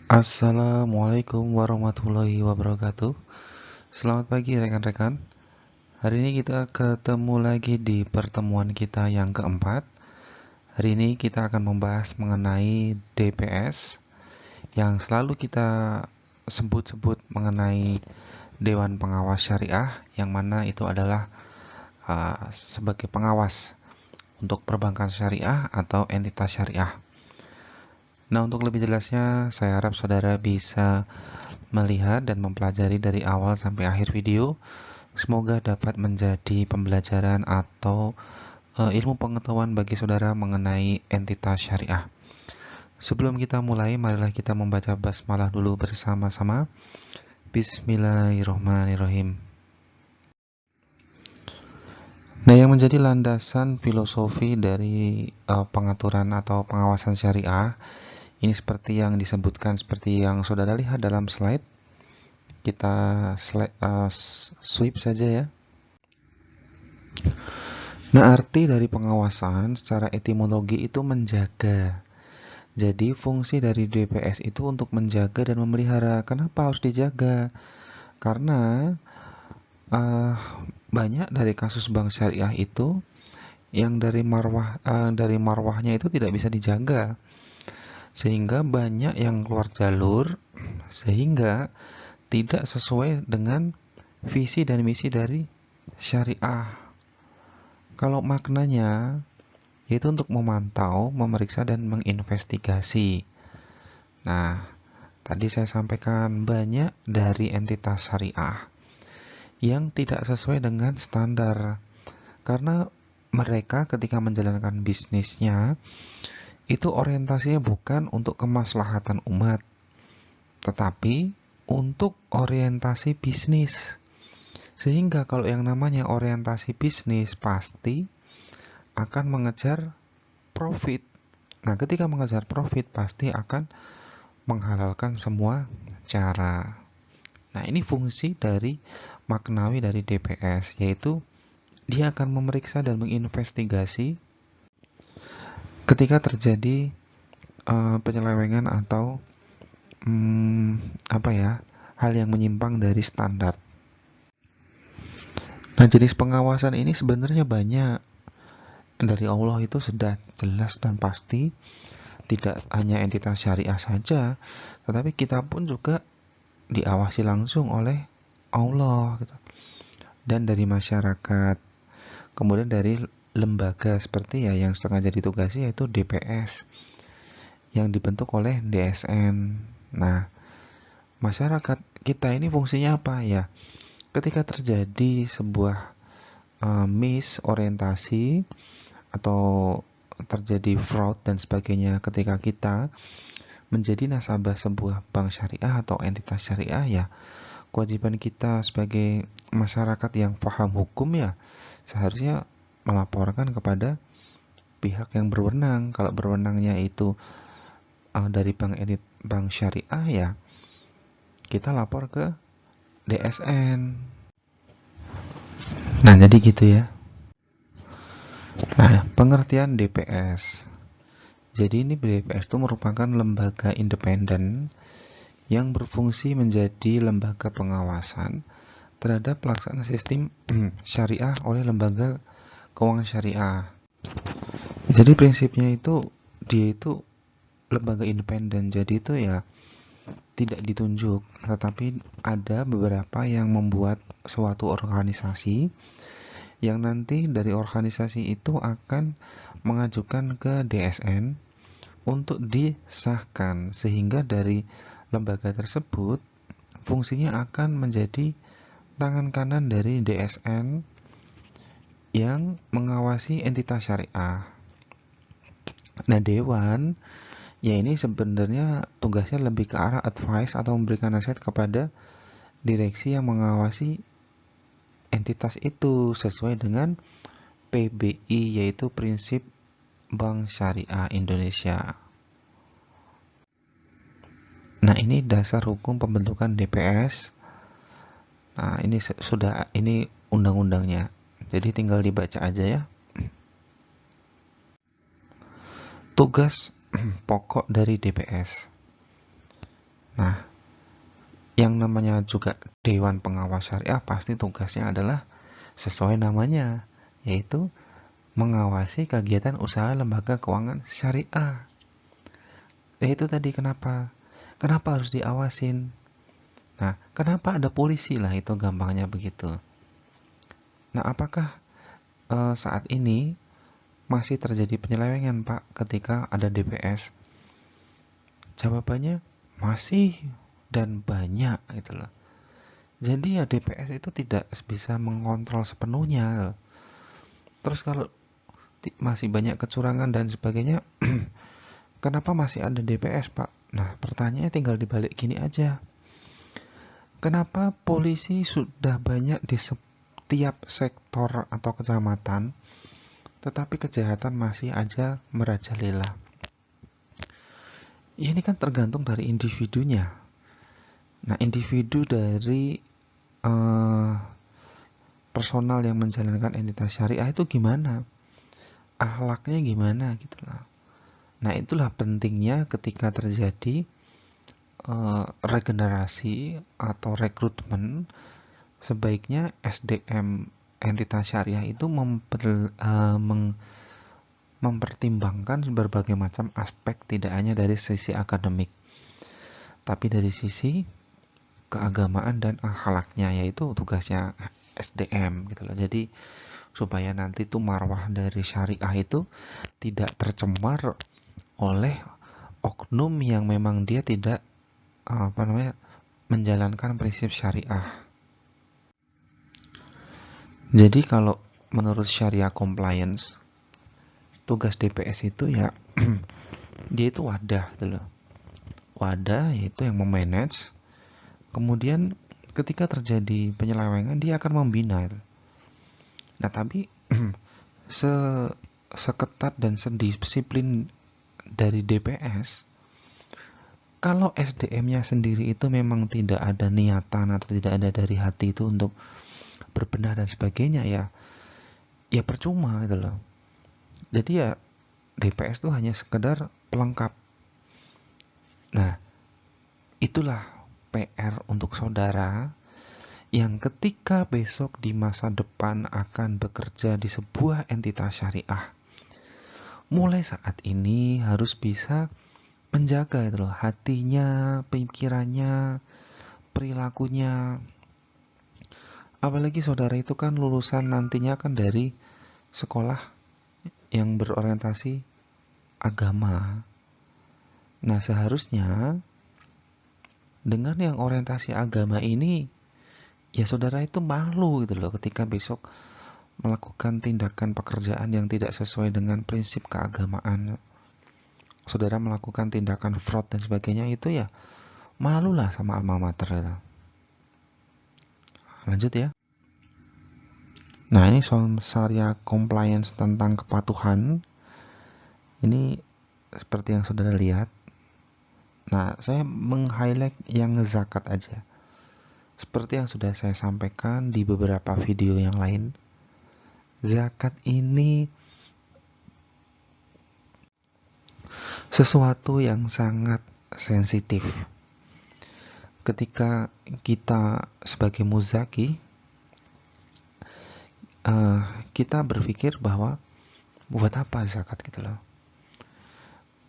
Assalamualaikum warahmatullahi wabarakatuh. Selamat pagi rekan-rekan. Hari ini kita ketemu lagi di pertemuan kita yang keempat. Hari ini kita akan membahas mengenai DPS yang selalu kita sebut-sebut mengenai Dewan Pengawas Syariah, yang mana itu adalah sebagai pengawas untuk perbankan syariah atau entitas syariah. Nah, untuk lebih jelasnya, saya harap saudara bisa melihat dan mempelajari dari awal sampai akhir video. Semoga dapat menjadi pembelajaran atau ilmu pengetahuan bagi saudara mengenai entitas syariah. Sebelum kita mulai, marilah kita membaca basmalah dulu bersama-sama. Bismillahirrohmanirrohim. Nah, yang menjadi landasan filosofi dari pengaturan atau pengawasan syariah ini seperti yang disebutkan, seperti yang saudara lihat dalam slide. Kita sweep saja ya. Nah, arti dari pengawasan secara etimologi itu menjaga. Jadi, fungsi dari DPS itu untuk menjaga dan memelihara. Kenapa harus dijaga? Karena uh, banyak dari kasus bank syariah itu yang dari marwahnya itu tidak bisa dijaga, sehingga banyak yang keluar jalur, sehingga tidak sesuai dengan visi dan misi dari syariah. Kalau maknanya yaitu untuk memantau, memeriksa, dan menginvestigasi. Nah, tadi saya sampaikan banyak dari entitas syariah yang tidak sesuai dengan standar. Karena mereka ketika menjalankan bisnisnya, itu orientasinya bukan untuk kemaslahatan umat, tetapi untuk orientasi bisnis. Sehingga kalau yang namanya orientasi bisnis pasti akan mengejar profit. Nah, ketika mengejar profit pasti akan menghalalkan semua cara. Nah, ini fungsi dari maknawi dari DPS, yaitu dia akan memeriksa dan menginvestigasi ketika terjadi penyelewengan atau hal yang menyimpang dari standar. Nah, jenis pengawasan ini sebenarnya banyak. Dari Allah itu sudah jelas dan pasti, tidak hanya entitas syariah saja, tetapi kita pun juga diawasi langsung oleh Allah gitu. Dan dari masyarakat, kemudian dari lembaga seperti ya yang sengaja ditugasi yaitu DPS yang dibentuk oleh DSN. Nah, masyarakat kita ini fungsinya apa ya? Ketika terjadi sebuah misorientasi atau terjadi fraud dan sebagainya ketika kita menjadi nasabah sebuah bank syariah atau entitas syariah, ya kewajiban kita sebagai masyarakat yang paham hukum ya seharusnya melaporkan kepada pihak yang berwenang. Kalau berwenangnya itu dari bank syariah, ya kita lapor ke DSN. Nah, jadi gitu ya. Nah, pengertian DPS. Jadi ini DPS itu merupakan lembaga independen yang berfungsi menjadi lembaga pengawasan terhadap pelaksanaan sistem syariah oleh lembaga keuangan syariah. Jadi prinsipnya itu dia itu lembaga independen. Jadi itu ya tidak ditunjuk, tetapi ada beberapa yang membuat suatu organisasi yang nanti dari organisasi itu akan mengajukan ke DSN untuk disahkan, sehingga dari lembaga tersebut fungsinya akan menjadi tangan kanan dari DSN yang mengawasi entitas syariah. Nah, dewan ya ini sebenarnya tugasnya lebih ke arah advice atau memberikan nasihat kepada direksi yang mengawasi entitas itu sesuai dengan PBI, yaitu prinsip Bank Syariah Indonesia. Nah, ini dasar hukum pembentukan DPS. Nah, ini undang-undangnya. Jadi tinggal dibaca aja ya. Tugas pokok dari DPS. Nah, yang namanya juga Dewan Pengawas Syariah pasti tugasnya adalah sesuai namanya, yaitu mengawasi kegiatan usaha lembaga keuangan syariah. Itu tadi kenapa harus diawasin. Nah, kenapa ada polisi lah, itu gampangnya begitu. Nah, apakah saat ini masih terjadi penyelewengan, Pak, ketika ada DPS? Jawabannya masih, dan banyak gitu loh. Jadi ya DPS itu tidak bisa mengontrol sepenuhnya loh. Terus kalau masih banyak kecurangan dan sebagainya, kenapa masih ada DPS, Pak? Nah, pertanyaannya tinggal dibalik gini aja. Kenapa polisi sudah banyak di setiap sektor atau kecamatan, tetapi kejahatan masih aja merajalela? Ya, ini kan tergantung dari individunya. Nah, individu dari personal yang menjalankan entitas syariah itu gimana? Akhlaknya gimana gitu lah. Nah, itulah pentingnya ketika terjadi regenerasi atau rekrutmen, sebaiknya SDM entitas syariah itu mempertimbangkan berbagai macam aspek, tidak hanya dari sisi akademik, tapi dari sisi keagamaan dan akhlaknya, yaitu tugasnya SDM gitu loh. Jadi supaya nanti tuh marwah dari syariah itu tidak tercemar oleh oknum yang memang dia tidak menjalankan prinsip syariah. Jadi kalau menurut Syariah Compliance, tugas DPS itu ya dia itu wadah gitu loh. Wadah yaitu yang memanage. Kemudian ketika terjadi penyelewengan dia akan membina. Nah, tapi seketat dan sedisiplin dari DPS, kalau SDM-nya sendiri itu memang tidak ada niatan atau tidak ada dari hati itu untuk berbenah dan sebagainya, ya percuma gitu loh. Jadi ya DPS itu hanya sekedar pelengkap. Nah, itulah PR untuk saudara yang ketika besok di masa depan akan bekerja di sebuah entitas syariah, mulai saat ini harus bisa menjaga itu loh, hatinya, pikirannya, perilakunya. Apalagi saudara itu kan lulusan nantinya kan dari sekolah yang berorientasi agama. Nah, seharusnya dengan yang orientasi agama ini, ya saudara itu malu gitu loh ketika besok melakukan tindakan pekerjaan yang tidak sesuai dengan prinsip keagamaan. Saudara melakukan tindakan fraud dan sebagainya, itu ya malulah sama alma mater itu. Lanjut ya. Nah, ini soal Syariah Compliance tentang kepatuhan. Ini seperti yang saudara lihat. Nah, saya meng-highlight yang zakat aja. Seperti yang sudah saya sampaikan di beberapa video yang lain, zakat ini sesuatu yang sangat sensitif. Ketika kita sebagai muzaki, kita berpikir bahwa buat apa zakat gitu loh.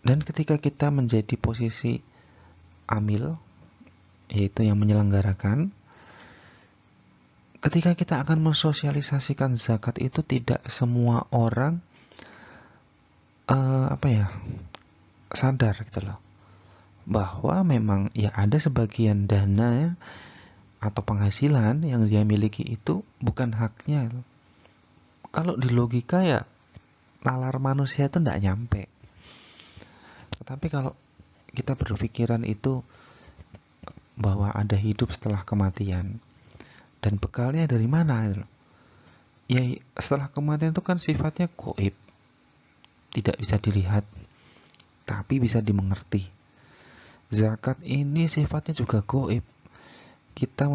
Dan ketika kita menjadi posisi amil, yaitu yang menyelenggarakan, ketika kita akan mensosialisasikan zakat itu tidak semua orang sadar gitu loh, bahwa memang ya ada sebagian dana atau penghasilan yang dia miliki itu bukan haknya. Kalau di logika ya nalar manusia itu tidak nyampe. Tetapi kalau kita berpikiran itu bahwa ada hidup setelah kematian dan bekalnya dari mana, ya setelah kematian itu kan sifatnya gaib, tidak bisa dilihat tapi bisa dimengerti. Zakat ini sifatnya juga gaib. Kita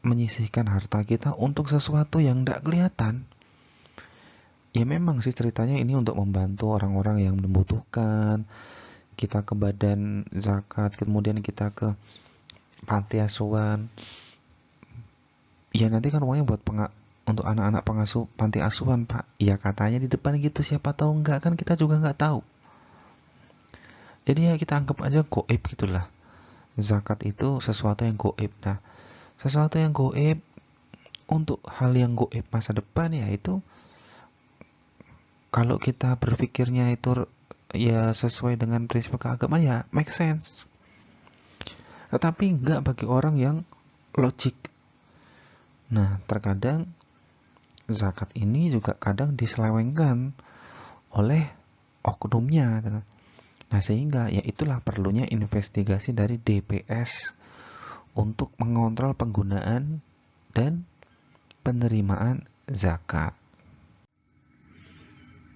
menyisihkan harta kita untuk sesuatu yang tidak kelihatan. Ya memang sih ceritanya ini untuk membantu orang-orang yang membutuhkan, kita ke badan zakat, kemudian kita ke panti asuhan. Ya nanti kan uangnya buat untuk anak-anak pengasuh panti asuhan, Pak. Ya katanya di depan gitu, siapa tahu enggak, kan kita juga nggak tahu. Jadi ya kita anggap aja goib gitulah. Zakat itu sesuatu yang goib. Nah, sesuatu yang goib untuk hal yang goib masa depan ya itu kalau kita berpikirnya itu ya sesuai dengan prinsip keagamaan ya make sense. Tetapi enggak bagi orang yang logik. Nah, terkadang zakat ini juga kadang diselewengkan oleh oknumnya. Nah, sehingga ya itulah perlunya investigasi dari DPS untuk mengontrol penggunaan dan penerimaan zakat.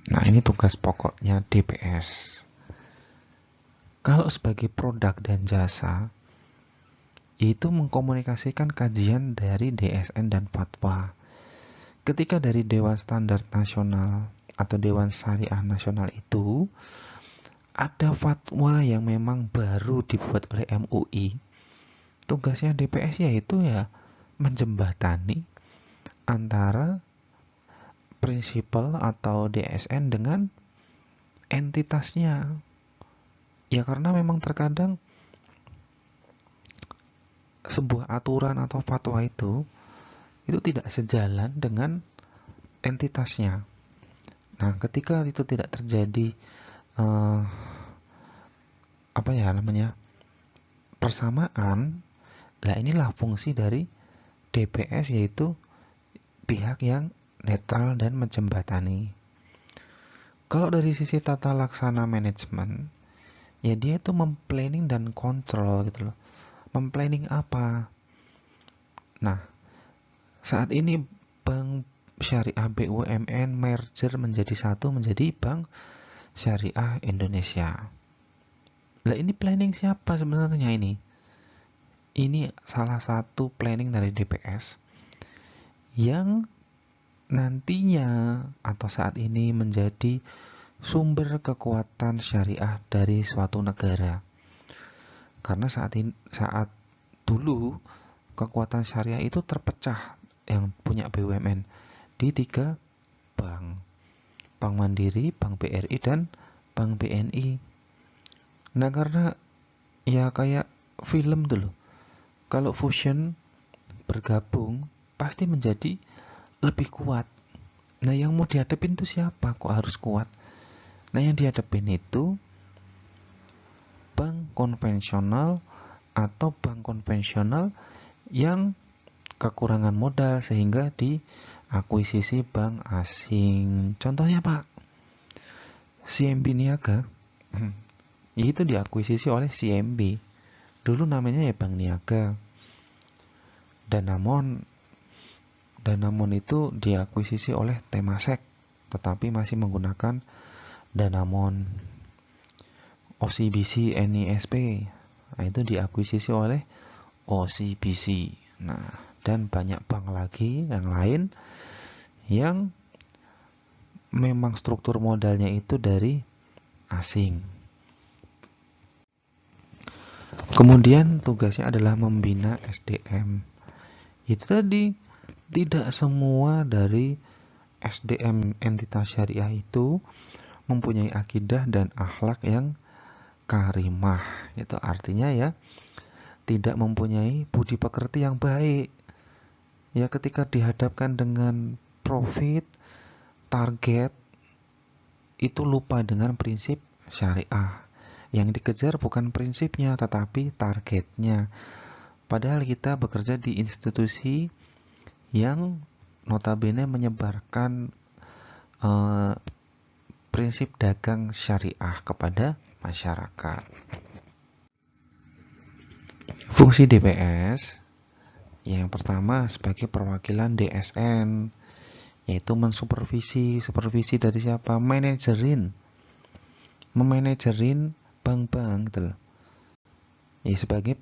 Nah, ini tugas pokoknya DPS. Kalau sebagai produk dan jasa, yaitu mengkomunikasikan kajian dari DSN dan fatwa. Ketika dari Dewan Standar Nasional atau Dewan Syariah Nasional itu ada fatwa yang memang baru dibuat oleh MUI, tugasnya DPS yaitu ya menjembatani antara prinsipal atau DSN dengan entitasnya. Ya karena memang terkadang sebuah aturan atau fatwa itu tidak sejalan dengan entitasnya. Nah, ketika itu tidak terjadi persamaan, lah inilah fungsi dari DPS yaitu pihak yang netral dan menjembatani. Kalau dari sisi tata laksana manajemen, ya dia itu memplanning dan kontrol gitu loh. Memplanning apa? Nah, saat ini Bank Syariah BUMN merger menjadi satu menjadi Bank Syariah Indonesia. Lah ini planning siapa sebenarnya ini? Ini salah satu planning dari DPS yang nantinya atau saat ini menjadi sumber kekuatan syariah dari suatu negara. Karena saat dulu kekuatan syariah itu terpecah yang punya BUMN di 3 bank. Bank Mandiri, Bank BRI, dan Bank BNI. Nah, karena ya kayak film dulu. Kalau fusion bergabung pasti menjadi lebih kuat. Nah, yang mau dihadapin itu siapa? Kok harus kuat? Nah, yang dihadapin itu bank konvensional atau bank konvensional yang kekurangan modal sehingga diakuisisi bank asing. Contohnya Pak, CMB Niaga itu diakuisisi oleh CMB. Dulu namanya ya Bank Niaga. Danamon itu diakuisisi oleh Temasek, tetapi masih menggunakan Danamon. OCBC NISP, nah itu diakuisisi oleh OCBC. Nah, dan banyak bank lagi yang lain yang memang struktur modalnya itu dari asing. Kemudian tugasnya adalah membina SDM. Itu tadi, tidak semua dari SDM entitas syariah itu mempunyai akidah dan akhlak yang karimah. Itu artinya ya tidak mempunyai budi pekerti yang baik. Ya ketika dihadapkan dengan profit, target, itu lupa dengan prinsip syariah. Yang dikejar bukan prinsipnya tetapi targetnya. Padahal kita bekerja di institusi yang notabene menyebarkan prinsip dagang syariah kepada masyarakat. Fungsi DPS yang pertama sebagai perwakilan DSN, yaitu supervisi dari siapa? Memanajerin bank-bank gitu loh. Ya, sebagai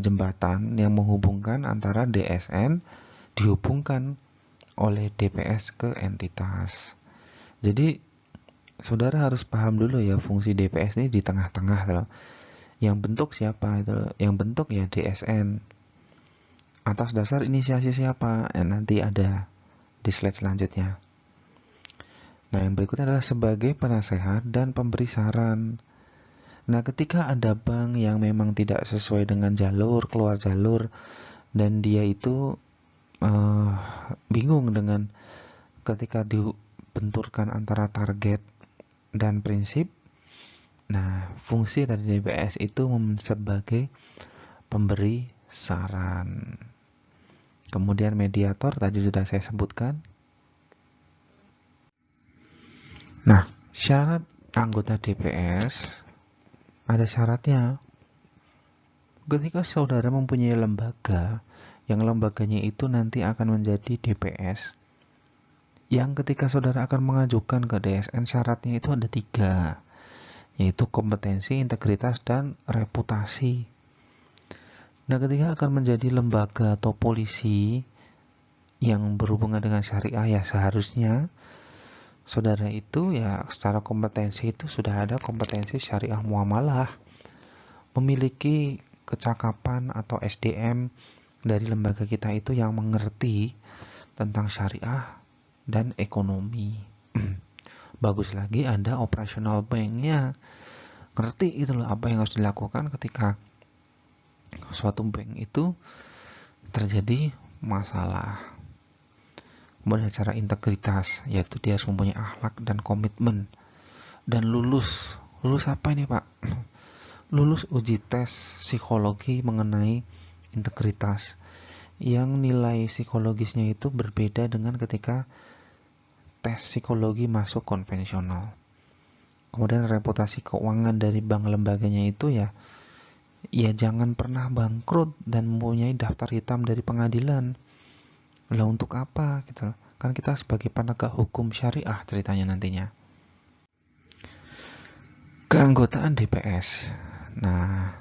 jembatan yang menghubungkan antara DSN dihubungkan oleh DPS ke entitas. Jadi saudara harus paham dulu ya fungsi DPS ini di tengah-tengah loh. Yang bentuk siapa itu? Yang bentuk ya DSN. Atas dasar inisiasi siapa? Ya, nanti ada di slide selanjutnya. Nah, yang berikutnya adalah sebagai penasehat dan pemberi saran. Nah, ketika ada bank yang memang tidak sesuai dengan jalur, keluar jalur, dan dia itu uh, bingung dengan ketika dibenturkan antara target dan prinsip. Nah, fungsi dari DPS itu sebagai pemberi saran. Kemudian mediator tadi sudah saya sebutkan. Nah, syarat anggota DPS ada syaratnya. Ketika saudara mempunyai lembaga, yang lembaganya itu nanti akan menjadi DPS, yang ketika saudara akan mengajukan ke DSN syaratnya itu ada 3, yaitu kompetensi, integritas, dan reputasi. Nah, ketika akan menjadi lembaga atau polisi yang berhubungan dengan syariah, ya seharusnya saudara itu ya secara kompetensi itu sudah ada kompetensi syariah muamalah, memiliki kecakapan atau SDM dari lembaga kita itu yang mengerti tentang syariah dan ekonomi. Bagus lagi ada operational banknya, ngerti itu loh apa yang harus dilakukan ketika suatu bank itu terjadi masalah. Kemudian secara integritas, yaitu dia harus mempunyai akhlak dan komitmen. Dan lulus apa ini Pak? Lulus uji tes psikologi mengenai integritas, yang nilai psikologisnya itu berbeda dengan ketika tes psikologi masuk konvensional. Kemudian reputasi keuangan dari bank lembaganya itu ya jangan pernah bangkrut dan mempunyai daftar hitam dari pengadilan. Lah untuk apa gitu? Kan kita sebagai penegak hukum syariah ceritanya nantinya. Keanggotaan DPS. Nah,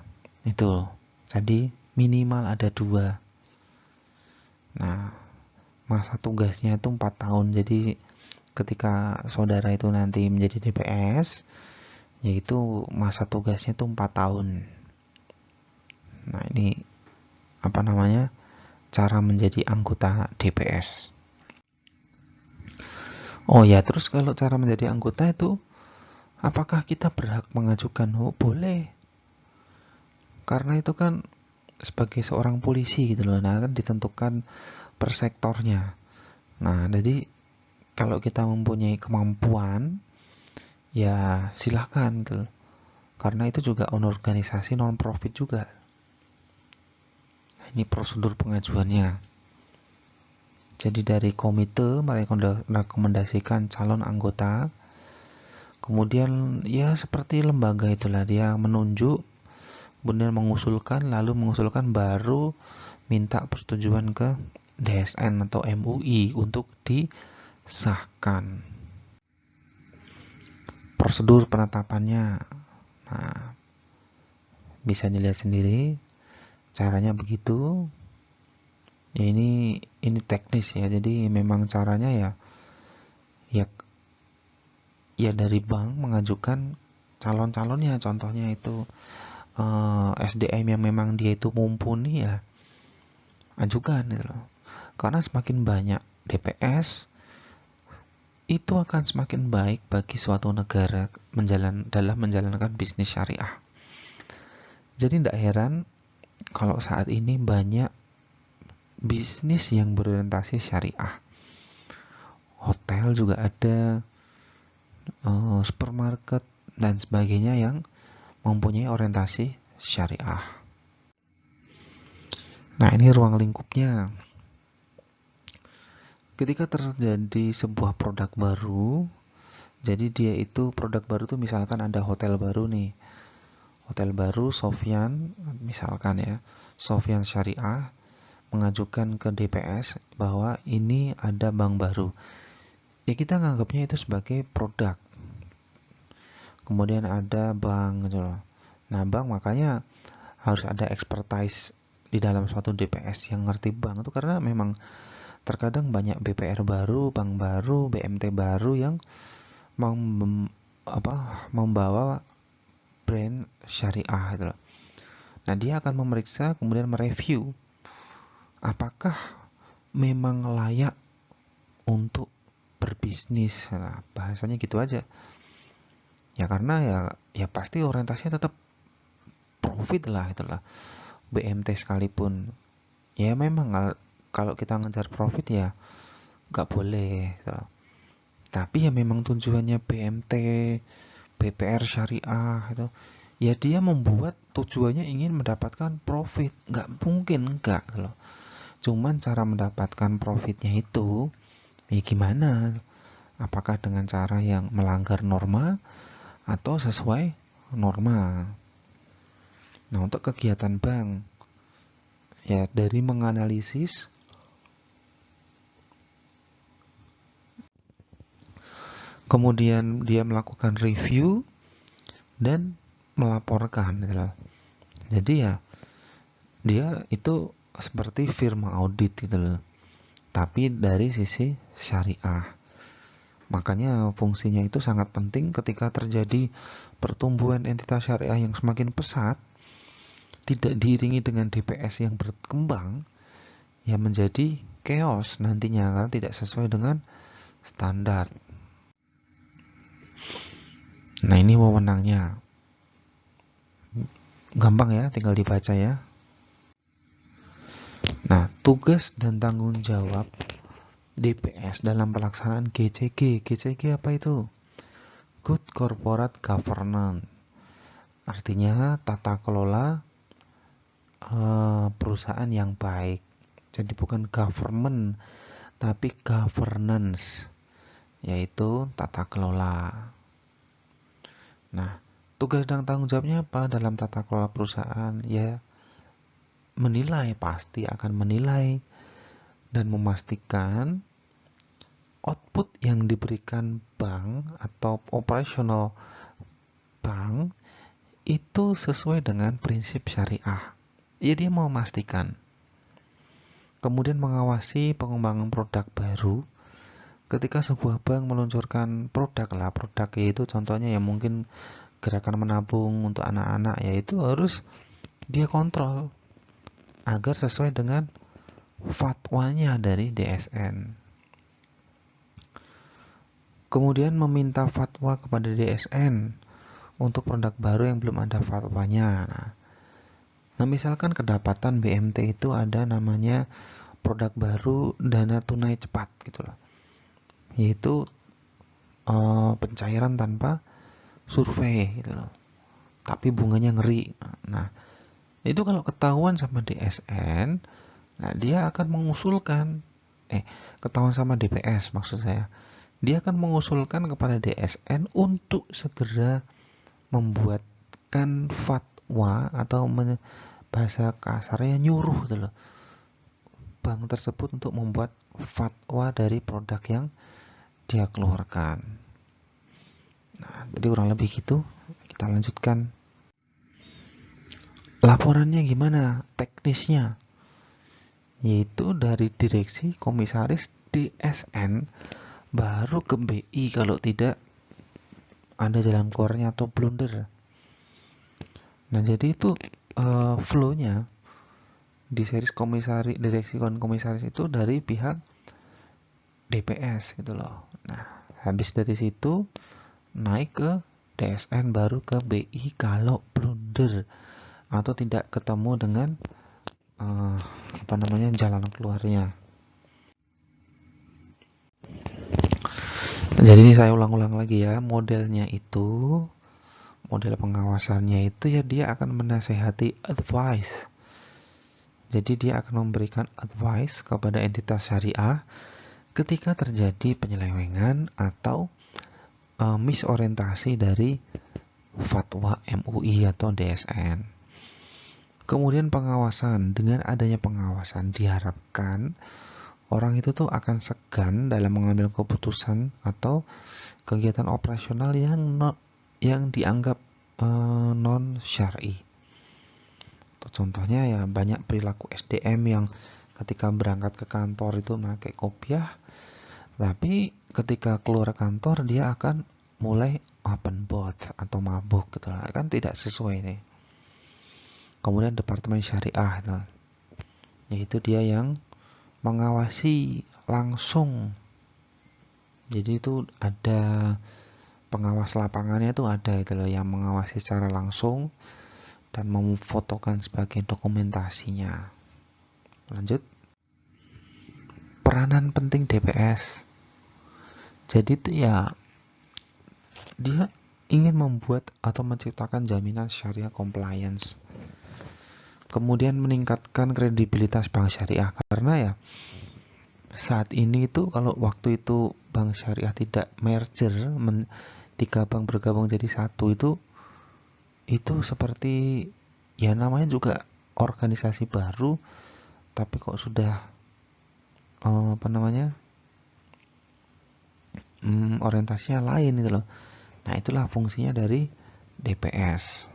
itu tadi minimal ada 2. Nah, masa tugasnya itu 4 tahun. Jadi ketika saudara itu nanti menjadi DPS, yaitu masa tugasnya itu 4 tahun. Nah, ini apa namanya? Cara menjadi anggota DPS. Oh ya, terus kalau cara menjadi anggota itu apakah kita berhak mengajukan? Oh, boleh. Karena itu kan sebagai seorang polisi gitu loh. Nah, kan ditentukan per sektornya. Nah, jadi kalau kita mempunyai kemampuan, ya silahkan gitu. Karena itu juga organisasi non profit juga. Nah, ini prosedur pengajuannya. Jadi dari komite merekomendasikan calon anggota. Kemudian ya seperti lembaga itulah, dia menunjuk, kemudian mengusulkan baru minta persetujuan ke DSN atau MUI untuk disahkan. Prosedur penetapannya, nah bisa dilihat sendiri, caranya begitu. Ya ini teknis ya, jadi memang caranya ya ya dari bank mengajukan calon-calonnya, contohnya itu SDM yang memang dia itu mumpuni ya ajukan gitu loh. Karena semakin banyak DPS itu akan semakin baik bagi suatu negara dalam menjalankan bisnis syariah. Jadi tidak heran kalau saat ini banyak bisnis yang berorientasi syariah. Hotel juga ada, supermarket dan sebagainya yang mempunyai orientasi syariah. Nah, ini ruang lingkupnya. Ketika terjadi sebuah produk baru, jadi dia itu produk baru tuh misalkan ada hotel baru nih. Hotel baru Sofyan, misalkan ya, Sofyan Syariah mengajukan ke DPS bahwa ini ada bank baru. Ya kita nganggapnya itu sebagai produk. Kemudian ada bank gitu loh. Nah, bank makanya harus ada expertise di dalam suatu DPS yang ngerti bank itu, karena memang terkadang banyak BPR baru, bank baru, BMT baru yang membawa brand syariah gitu loh. Nah, dia akan memeriksa kemudian mereview apakah memang layak untuk berbisnis. Nah, bahasanya gitu aja. Ya karena ya pasti orientasinya tetap profit lah itulah. BMT sekalipun ya memang kalau kita ngejar profit ya nggak boleh gitu loh. Tapi ya memang tujuannya BMT, BPR syariah itu ya dia membuat tujuannya ingin mendapatkan profit. Nggak mungkin enggak gitu loh. Cuman cara mendapatkan profitnya itu ya gimana? Apakah dengan cara yang melanggar norma atau sesuai norma? Nah, untuk kegiatan bank ya dari menganalisis, kemudian dia melakukan review dan melaporkan gitu loh. Jadi ya dia itu seperti firma audit gitu loh. Tapi dari sisi syariah. Makanya fungsinya itu sangat penting ketika terjadi pertumbuhan entitas syariah yang semakin pesat, tidak diiringi dengan DPS yang berkembang, ya menjadi chaos nantinya karena tidak sesuai dengan standar. Nah, ini wewenangnya. Gampang ya, tinggal dibaca ya. Nah, tugas dan tanggung jawab DPS dalam pelaksanaan GCG. GCG apa itu? Good Corporate Governance. Artinya tata kelola perusahaan yang baik. Jadi bukan government, tapi governance, yaitu tata kelola. Nah, tugas dan tanggung jawabnya apa dalam tata kelola perusahaan? Ya, menilai, pasti akan menilai dan memastikan output yang diberikan bank atau operasional bank itu sesuai dengan prinsip syariah. Ya, dia mau memastikan. Kemudian mengawasi pengembangan produk baru. Ketika sebuah bank meluncurkan produk yaitu contohnya ya mungkin gerakan menabung untuk anak-anak, yaitu harus dia kontrol agar sesuai dengan fatwanya dari DSN. Kemudian meminta fatwa kepada DSN untuk produk baru yang belum ada fatwanya. Nah, misalkan kedapatan BMT itu ada namanya produk baru dana tunai cepat gitu loh. Yaitu pencairan tanpa survei gitu loh. Tapi bunganya ngeri. Nah, itu kalau ketahuan sama DSN, nah dia akan mengusulkan ketahuan sama DPS maksud saya. Dia akan mengusulkan kepada DSN untuk segera membuatkan fatwa atau bahasa kasarnya nyuruh gitu loh. Bank tersebut untuk membuat fatwa dari produk yang dia keluarkan. Nah, jadi kurang lebih gitu. Kita lanjutkan. Laporannya gimana? Teknisnya. Yaitu dari direksi komisaris DSN baru ke BI kalau tidak ada jalan keluarnya atau blunder. Nah, jadi itu flow-nya di series direksi komisaris itu dari pihak DPS gitu loh. Nah, habis dari situ naik ke DSN baru ke BI kalau blunder atau tidak ketemu dengan jalan keluarnya. Jadi ini saya ulang-ulang lagi ya, model pengawasannya itu ya dia akan menasehati advice. Jadi dia akan memberikan advice kepada entitas syariah ketika terjadi penyelewengan atau misorientasi dari fatwa MUI atau DSN. Kemudian pengawasan, dengan adanya pengawasan diharapkan orang itu tuh akan segan dalam mengambil keputusan atau kegiatan operasional yang dianggap non syar'i. Contohnya ya banyak perilaku SDM yang ketika berangkat ke kantor itu pakai kopiah, tapi ketika keluar kantor dia akan mulai open boat atau mabuk gitu lah. Kan tidak sesuai nih. Kemudian Departemen Syariah gitu. Yaitu dia yang mengawasi langsung. Jadi itu ada pengawas lapangannya itu ada itu loh yang mengawasi secara langsung dan memfotokan sebagai dokumentasinya. Lanjut. Peranan penting DPS. Jadi itu ya dia ingin membuat atau menciptakan jaminan syariah compliance. Kemudian meningkatkan kredibilitas bank syariah karena ya saat ini itu kalau waktu itu bank syariah tidak merger, 3 bank bergabung jadi satu itu seperti ya namanya juga organisasi baru tapi kok sudah orientasinya lain gitu loh. Nah, itulah fungsinya dari DPS.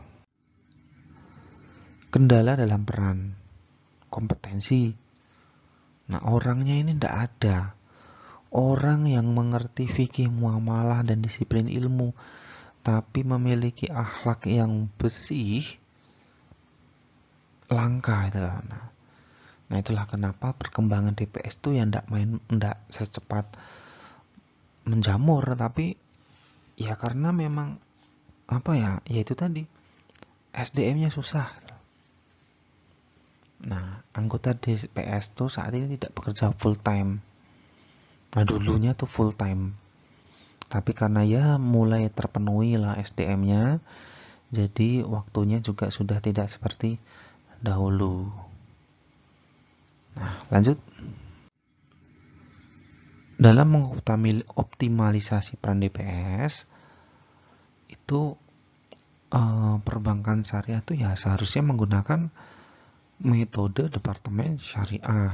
Kendala dalam peran kompetensi. Nah, orangnya ini tidak ada. Orang yang mengerti fikih muamalah dan disiplin ilmu, tapi memiliki akhlak yang bersih, langka itu loh. Nah, itulah kenapa perkembangan DPS itu ya tidak secepat menjamur, tapi ya karena memang ya itu tadi SDM-nya susah. Nah, anggota DPS tuh saat ini tidak bekerja full time. Nah, dulunya tuh full time. Tapi karena ya mulai terpenuhi lah SDM-nya, jadi waktunya juga sudah tidak seperti dahulu. Nah, lanjut. Dalam mengoptimalisasi peran DPS, itu perbankan syariah tuh ya seharusnya menggunakan metode departemen syariah.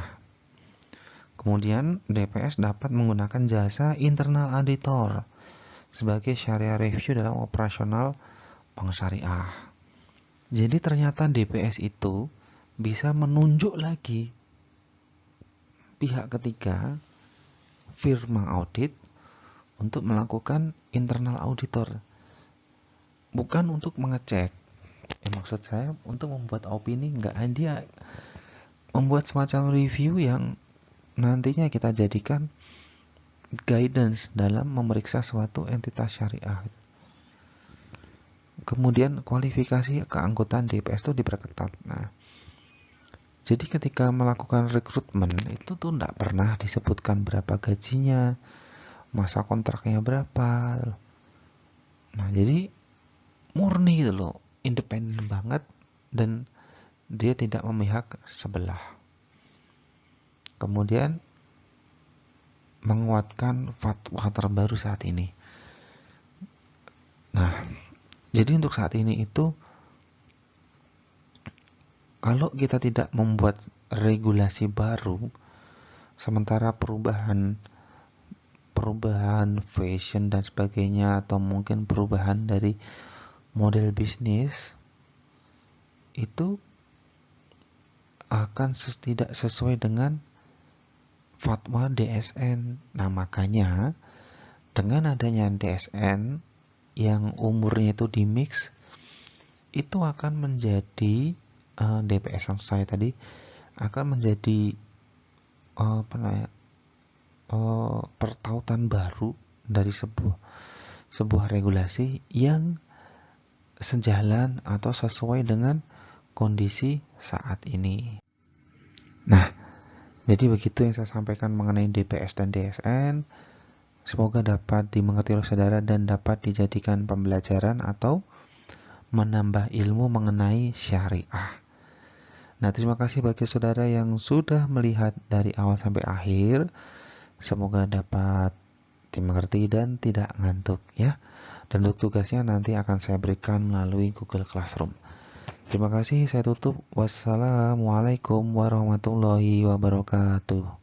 Kemudian DPS dapat menggunakan jasa internal auditor sebagai syariah review dalam operasional bank syariah. Jadi ternyata DPS itu bisa menunjuk lagi pihak ketiga, firma audit, untuk melakukan internal auditor. Bukan untuk mengecek. Maksud saya untuk membuat opini, enggak, dia membuat semacam review yang nantinya kita jadikan guidance dalam memeriksa suatu entitas syariah. Kemudian kualifikasi keanggotaan DPS itu diperketat. Nah, jadi ketika melakukan rekrutmen itu tuh enggak pernah disebutkan berapa gajinya, masa kontraknya berapa. Nah, jadi murni gitu loh, independen banget dan dia tidak memihak sebelah. Kemudian menguatkan fatwa terbaru saat ini. Nah, jadi untuk saat ini itu kalau kita tidak membuat regulasi baru, sementara perubahan fashion dan sebagainya atau mungkin perubahan dari model bisnis itu akan tidak sesuai dengan fatwa DSN. Nah, makanya dengan adanya DSN yang umurnya itu dimix, itu akan menjadi DPS yang saya tadi akan menjadi pertautan baru dari sebuah regulasi yang sejalan atau sesuai dengan kondisi saat ini. Nah, jadi begitu yang saya sampaikan mengenai DPS dan DSN. Semoga dapat dimengerti oleh saudara dan dapat dijadikan pembelajaran atau menambah ilmu mengenai syariah. Nah, terima kasih bagi saudara yang sudah melihat dari awal sampai akhir. Semoga dapat dimengerti dan tidak ngantuk ya. Dan untuk tugasnya nanti akan saya berikan melalui Google Classroom. Terima kasih, saya tutup. Wassalamualaikum warahmatullahi wabarakatuh.